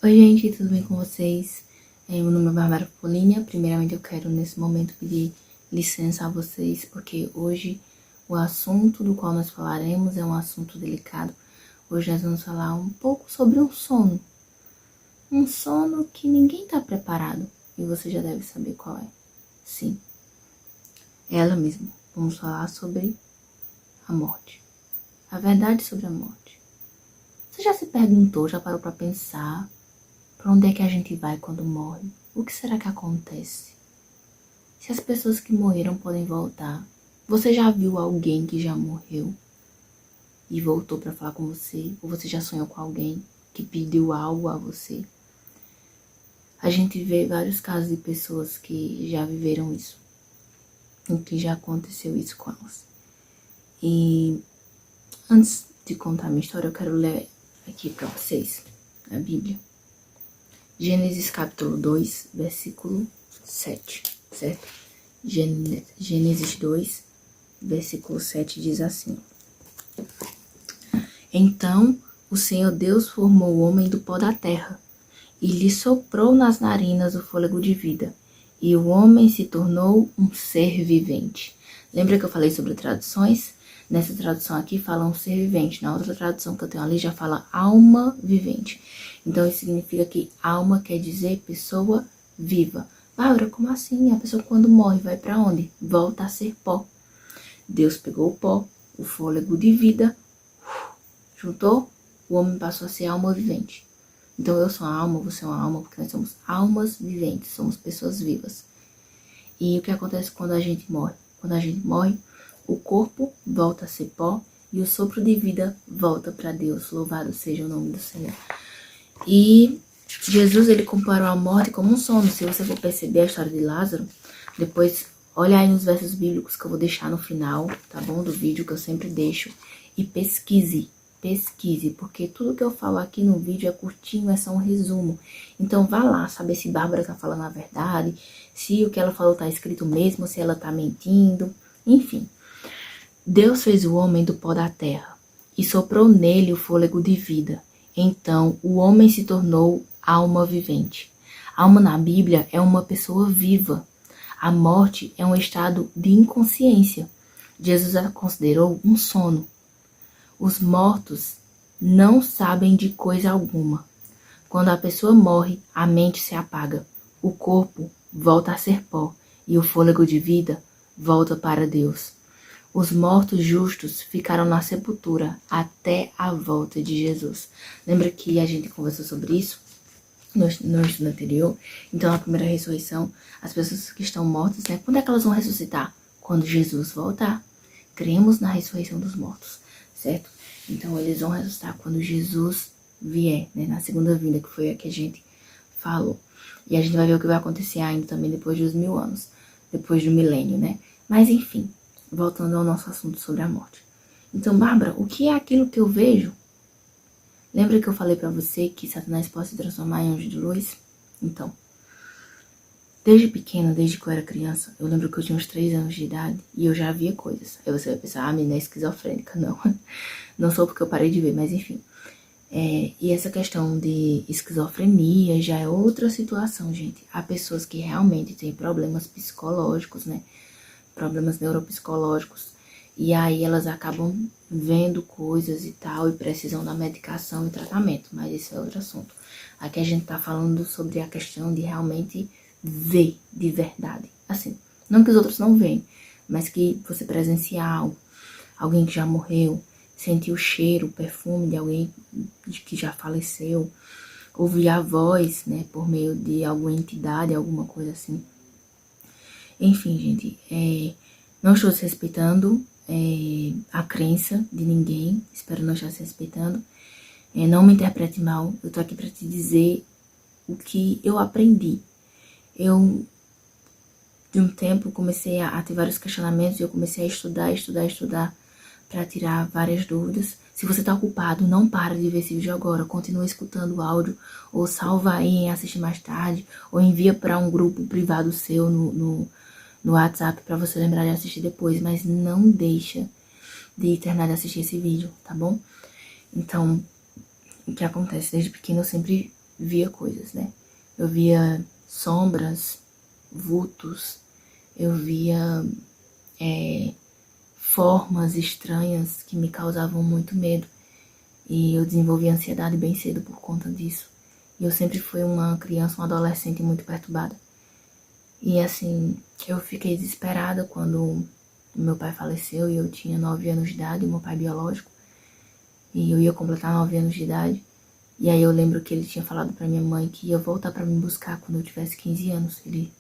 Oi, gente, tudo bem com vocês? Meu nome é Bárbara Polinha. Primeiramente, eu quero nesse momento pedir licença a vocês, porque hoje o assunto do qual nós falaremos é um assunto delicado. Hoje nós vamos falar um pouco sobre um sono. Um sono que ninguém está preparado e você já deve saber qual é. Sim, ela mesma. Vamos falar sobre a morte. A verdade sobre a morte. Você já se perguntou, já parou para pensar? Para onde é que a gente vai quando morre? O que será que acontece? Se as pessoas que morreram podem voltar, você já viu alguém que já morreu e voltou para falar com você? Ou você já sonhou com alguém que pediu algo a você? A gente vê vários casos de pessoas que já viveram isso, em que já aconteceu isso com elas. E antes de contar a minha história, eu quero ler aqui para vocês a Bíblia. Gênesis capítulo 2, versículo 7, certo? Gênesis 2, versículo 7 diz assim: Então o Senhor Deus formou o homem do pó da terra e lhe soprou nas narinas o fôlego de vida, e o homem se tornou um ser vivente. Lembra que eu falei sobre traduções? Nessa tradução aqui fala um ser vivente, na outra tradução que eu tenho ali já fala alma vivente. Então isso significa que alma quer dizer pessoa viva. Bárbara, como assim? A pessoa quando morre vai para onde? Volta a ser pó. Deus pegou o pó, o fôlego de vida, juntou, o homem passou a ser alma vivente. Então eu sou uma alma, você é uma alma, porque nós somos almas viventes, somos pessoas vivas. E o que acontece quando a gente morre? Quando a gente morre, o corpo volta a ser pó e o sopro de vida volta para Deus. Louvado seja o nome do Senhor. E Jesus, ele comparou a morte como um sono. Se você for perceber a história de Lázaro, depois olha aí nos versos bíblicos que eu vou deixar no final, tá bom? Do vídeo que eu sempre deixo. E pesquise, porque tudo que eu falo aqui no vídeo é curtinho, é só um resumo. Então vá lá saber se Bárbara tá falando a verdade, se o que ela falou tá escrito mesmo, se ela tá mentindo, enfim. Deus fez o homem do pó da terra e soprou nele o fôlego de vida. Então o homem se tornou alma vivente. Alma na Bíblia é uma pessoa viva. A morte é um estado de inconsciência. Jesus a considerou um sono. Os mortos não sabem de coisa alguma. Quando a pessoa morre, a mente se apaga. O corpo volta a ser pó e o fôlego de vida volta para Deus. Os mortos justos ficaram na sepultura até a volta de Jesus. Lembra que a gente conversou sobre isso no estudo anterior? Então, na primeira ressurreição, as pessoas que estão mortas, né? Quando é que elas vão ressuscitar? Quando Jesus voltar. Cremos na ressurreição dos mortos, certo? Então, eles vão ressuscitar quando Jesus vier, né? Na segunda vinda, que foi a que a gente falou. E a gente vai ver o que vai acontecer ainda também depois dos 1000 anos. Depois do milênio, né? Mas, enfim, voltando ao nosso assunto sobre a morte. Então, Bárbara, o que é aquilo que eu vejo? Lembra que eu falei pra você que Satanás pode se transformar em anjo de luz? Então, desde pequena, desde que eu era criança, eu lembro que eu tinha uns 3 anos de idade e eu já via coisas. Aí você vai pensar, a menina é esquizofrênica. Não, não sou porque eu parei de ver, mas enfim. E essa questão de esquizofrenia já é outra situação, gente. Há pessoas que realmente têm problemas psicológicos, né? Problemas neuropsicológicos. E aí elas acabam vendo coisas e tal, e precisam da medicação e tratamento. Mas esse é outro assunto. Aqui a gente tá falando sobre a questão de realmente ver de verdade. Assim, não que os outros não veem, mas que você presenciar algo. Alguém que já morreu, sentir o cheiro, o perfume de alguém que já faleceu, ouvir a voz, né, por meio de alguma entidade, alguma coisa assim. Enfim, gente, não estou desrespeitando a crença de ninguém, espero não estar desrespeitando. Não me interprete mal, eu tô aqui para te dizer o que eu aprendi. Eu, de um tempo, comecei a ter vários questionamentos e eu comecei a estudar para tirar várias dúvidas. Se você tá ocupado, não para de ver esse vídeo agora, continua escutando o áudio, ou salva aí e assiste mais tarde, ou envia para um grupo privado seu no WhatsApp para você lembrar de assistir depois, mas não deixa de terminar de assistir esse vídeo, tá bom? Então, o que acontece? Desde pequeno eu sempre via coisas, né? Eu via sombras, vultos, eu via formas estranhas que me causavam muito medo. E eu desenvolvi ansiedade bem cedo por conta disso. E eu sempre fui uma criança, uma adolescente muito perturbada. E assim, eu fiquei desesperada quando meu pai faleceu e eu tinha 9 anos de idade, meu pai biológico. E eu ia completar 9 anos de idade. E aí eu lembro que ele tinha falado pra minha mãe que ia voltar pra me buscar quando eu tivesse 15 anos. Ele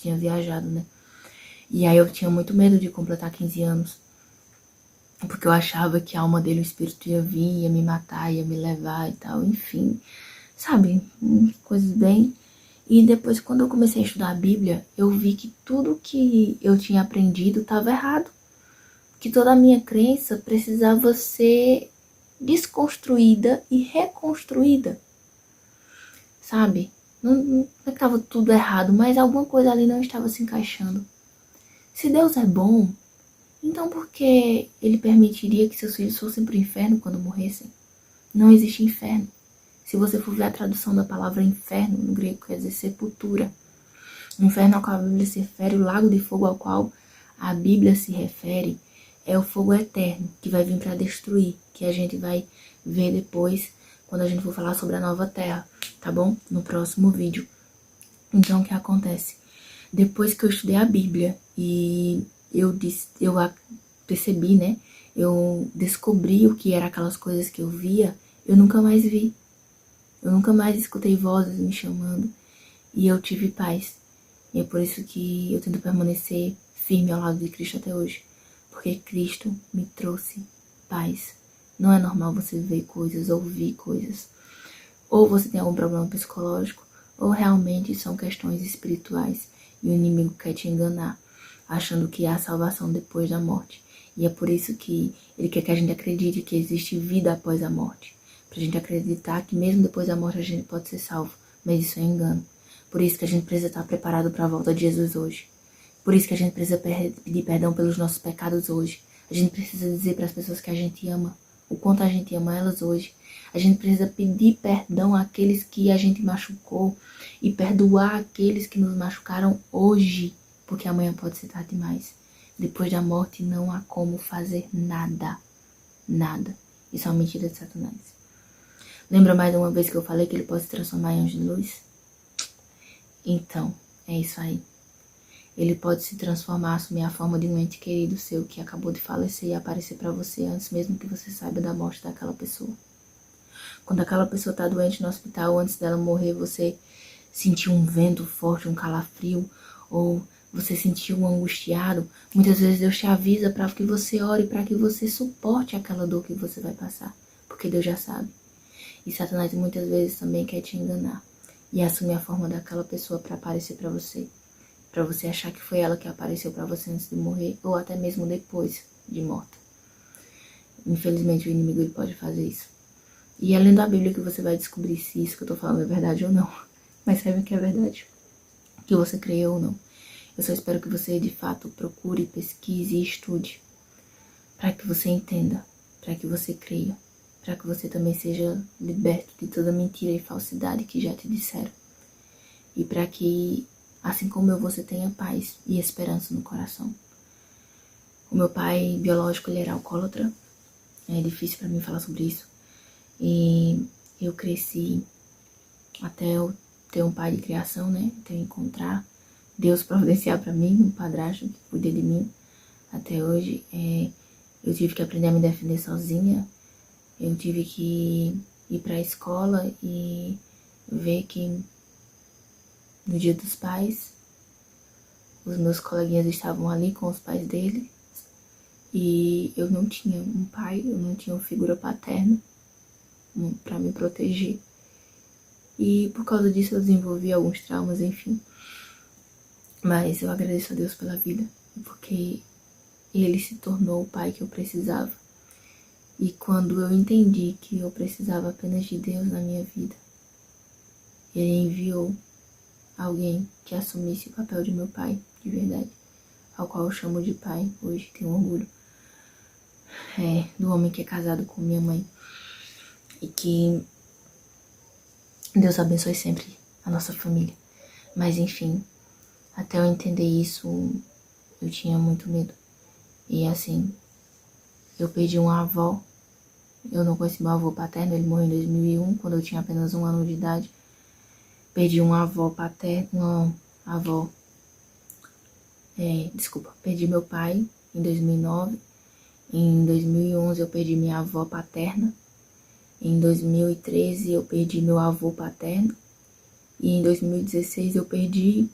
tinha viajado, né? E aí eu tinha muito medo de completar 15 anos. Porque eu achava que a alma dele, o espírito ia vir, ia me matar, ia me levar e tal. Enfim, sabe? Coisas bem... E depois, quando eu comecei a estudar a Bíblia, eu vi que tudo que eu tinha aprendido estava errado. Que toda a minha crença precisava ser desconstruída e reconstruída. Sabe? Não é que estava tudo errado, mas alguma coisa ali não estava se encaixando. Se Deus é bom, então por que ele permitiria que seus filhos fossem para o inferno quando morressem? Não existe inferno. Se você for ver a tradução da palavra inferno, no grego quer dizer sepultura. O inferno ao qual a Bíblia se refere, o lago de fogo ao qual a Bíblia se refere, é o fogo eterno que vai vir para destruir, que a gente vai ver depois quando a gente for falar sobre a nova terra, tá bom? No próximo vídeo. Então, o que acontece? Depois que eu estudei a Bíblia e eu percebi, né? Eu descobri o que eram aquelas coisas que eu via, eu nunca mais vi. Eu nunca mais escutei vozes me chamando e eu tive paz. E é por isso que eu tento permanecer firme ao lado de Cristo até hoje. Porque Cristo me trouxe paz. Não é normal você ver coisas, ouvir coisas. Ou você tem algum problema psicológico, ou realmente são questões espirituais e o inimigo quer te enganar, achando que há salvação depois da morte. E é por isso que ele quer que a gente acredite que existe vida após a morte. Pra gente acreditar que mesmo depois da morte a gente pode ser salvo. Mas isso é engano. Por isso que a gente precisa estar preparado para a volta de Jesus hoje. Por isso que a gente precisa pedir perdão pelos nossos pecados hoje. A gente precisa dizer para as pessoas que a gente ama, o quanto a gente ama elas hoje. A gente precisa pedir perdão àqueles que a gente machucou e perdoar aqueles que nos machucaram hoje, porque amanhã pode ser tarde demais. Depois da morte não há como fazer nada. Nada. Isso é uma mentira de Satanás. Lembra mais uma vez que eu falei que ele pode se transformar em anjo de luz? Então, é isso aí. Ele pode se transformar, assumir a forma de um ente querido seu que acabou de falecer e aparecer para você antes mesmo que você saiba da morte daquela pessoa. Quando aquela pessoa está doente no hospital, antes dela morrer, você sentiu um vento forte, um calafrio, ou você sentiu angustiado. Muitas vezes Deus te avisa para que você ore, para que você suporte aquela dor que você vai passar, porque Deus já sabe. E Satanás muitas vezes também quer te enganar e assumir a forma daquela pessoa para aparecer para você achar que foi ela que apareceu para você antes de morrer ou até mesmo depois de morta. Infelizmente o inimigo ele pode fazer isso. E é lendo a Bíblia que você vai descobrir se isso que eu tô falando é verdade ou não. Mas saiba que é verdade, que você creia ou não. Eu só espero que você de fato procure, pesquise e estude para que você entenda, para que você creia, para que você também seja liberto de toda mentira e falsidade que já te disseram. E para que, assim como eu, você tenha paz e esperança no coração. O meu pai biológico, ele era alcoólatra. É difícil para mim falar sobre isso. E eu cresci até eu ter um pai de criação, né? Até eu encontrar Deus providenciar para mim, um padrasto que cuida de mim. Até hoje, eu tive que aprender a me defender sozinha. Eu tive que ir para a escola e ver que no Dia dos Pais, os meus coleguinhas estavam ali com os pais deles e eu não tinha um pai, eu não tinha uma figura paterna para me proteger. E por causa disso eu desenvolvi alguns traumas, enfim. Mas eu agradeço a Deus pela vida, porque Ele se tornou o pai que eu precisava. E quando eu entendi que eu precisava apenas de Deus na minha vida, Ele enviou alguém que assumisse o papel de meu pai, de verdade, ao qual eu chamo de pai, hoje tenho orgulho, do homem que é casado com minha mãe, e que Deus abençoe sempre a nossa família. Mas enfim, até eu entender isso, eu tinha muito medo. E assim, eu perdi uma avó. Eu não conheci meu avô paterno, ele morreu em 2001, quando eu tinha apenas 1 ano de idade. Perdi uma avó paterna, uma avó... perdi meu pai em 2009. Em 2011 eu perdi minha avó paterna. Em 2013 eu perdi meu avô paterno. E em 2016 eu perdi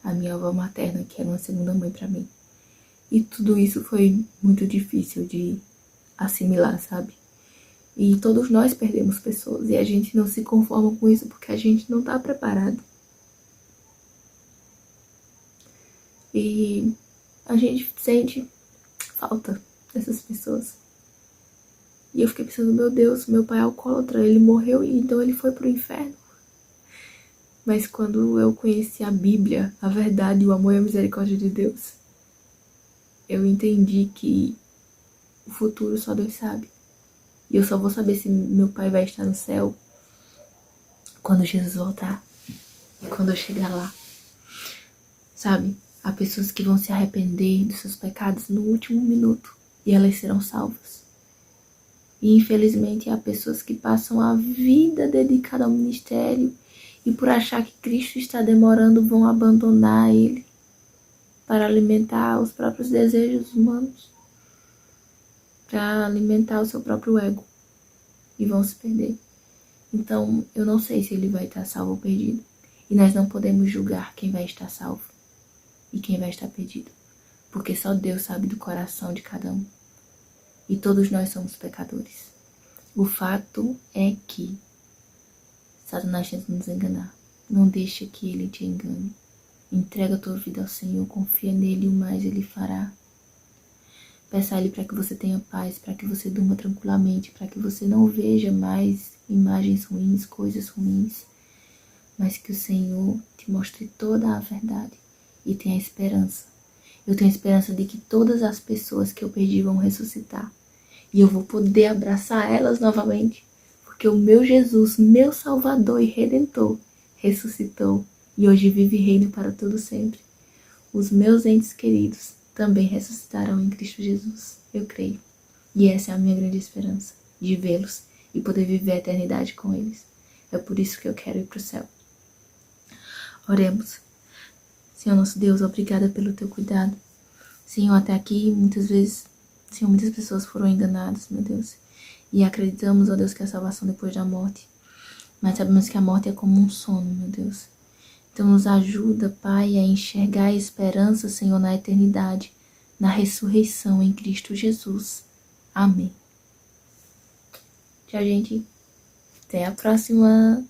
a minha avó materna, que era uma segunda mãe para mim. E tudo isso foi muito difícil de assimilar, sabe? E todos nós perdemos pessoas e a gente não se conforma com isso porque a gente não tá preparado. E a gente sente falta dessas pessoas. E eu fiquei pensando, meu Deus, meu pai é alcoólatra, ele morreu e então ele foi pro inferno. Mas quando eu conheci a Bíblia, a verdade, o amor e a misericórdia de Deus, eu entendi que o futuro só Deus sabe. E eu só vou saber se meu pai vai estar no céu quando Jesus voltar. E quando eu chegar lá. Sabe? Há pessoas que vão se arrepender dos seus pecados no último minuto. E elas serão salvas. E infelizmente há pessoas que passam a vida dedicada ao ministério e por achar que Cristo está demorando vão abandonar Ele para alimentar os próprios desejos humanos, para alimentar o seu próprio ego e vão se perder. Então eu não sei se ele vai estar salvo ou perdido e nós não podemos julgar quem vai estar salvo e quem vai estar perdido, porque só Deus sabe do coração de cada um e todos nós somos pecadores. O fato é que Satanás tenta nos enganar. Não deixa que ele te engane. Entrega a tua vida ao Senhor, confia nele e o mais ele fará. Peça a ele para que você tenha paz, para que você durma tranquilamente, para que você não veja mais imagens ruins, coisas ruins, mas que o Senhor te mostre toda a verdade e tenha esperança. Eu tenho esperança de que todas as pessoas que eu perdi vão ressuscitar e eu vou poder abraçar elas novamente. Porque o meu Jesus, meu Salvador e Redentor, ressuscitou e hoje vive e reina para todo sempre. Os meus entes queridos também ressuscitarão em Cristo Jesus, eu creio. E essa é a minha grande esperança, de vê-los e poder viver a eternidade com eles. É por isso que eu quero ir para o céu. Oremos. Senhor nosso Deus, obrigada pelo teu cuidado. Senhor, até aqui, muitas vezes, Senhor, muitas pessoas foram enganadas, meu Deus. E acreditamos, ó Deus, que a salvação depois da morte. Mas sabemos que a morte é como um sono, meu Deus. Então nos ajuda, Pai, a enxergar a esperança, Senhor, na eternidade, na ressurreição em Cristo Jesus. Amém. Tchau, gente. Até a próxima.